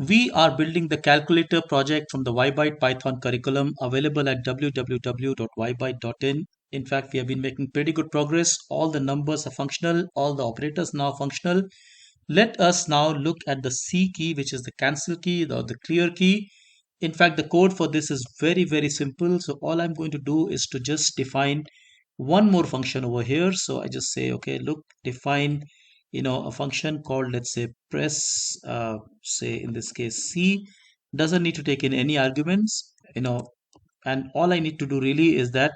we are building the calculator project from the YByte Python curriculum available at www.ybyte.in. In fact, we have been making pretty good progress. All the numbers are functional, all the operators now functional. Let us now look at the C key, which is the cancel key or the clear key. In fact, the code for this is very, very simple. So all I'm going to do is to just define one more function over here. So I just say, okay, look, define, a function called, let's say, press, say in this case, C. Doesn't need to take in any arguments, and all I need to do really is that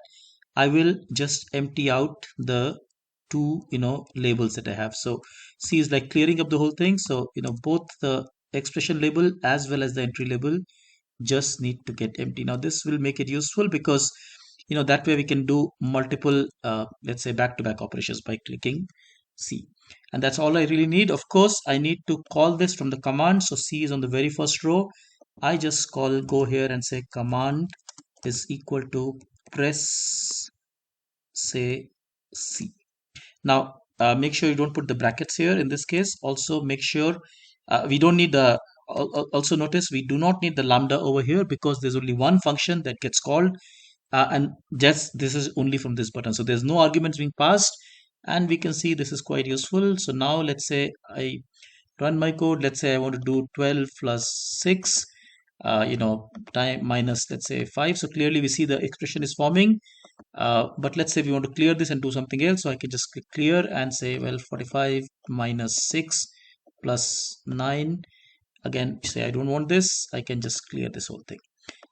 I will just empty out the two, labels that I have. So C is like clearing up the whole thing. So, both the expression label as well as the entry label just need to get empty. Now this will make it useful because, that way we can do multiple, let's say back-to-back operations by clicking C. And that's all I really need. Of course, I need to call this from the command. So C is on the very first row. I just go here and say command is equal to press, say, C. Now, make sure you don't put the brackets here in this case. Also, make sure we don't need the, also notice we do not need the lambda over here because there's only one function that gets called. And just this is only from this button. So there's no arguments being passed. And we can see this is quite useful. So now let's say I run my code. Let's say I want to do 12 plus 6, time minus, let's say 5. So clearly we see the expression is forming. But let's say we want to clear this and do something else. So I can just click clear and say, well, 45 minus 6 plus 9. Again, say I don't want this. I can just clear this whole thing.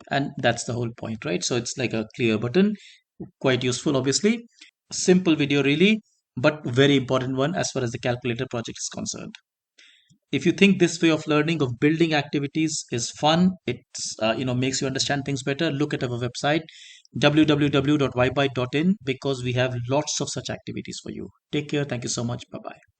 And that's the whole point, right? So it's like a clear button. Quite useful, obviously. Simple video, really, but very important one as far as the calculator project is concerned. If you think this way of learning, of building activities is fun, it's makes you understand things better, look at our website www.ybyte.in because we have lots of such activities for you. Take care. Thank you so much. Bye bye.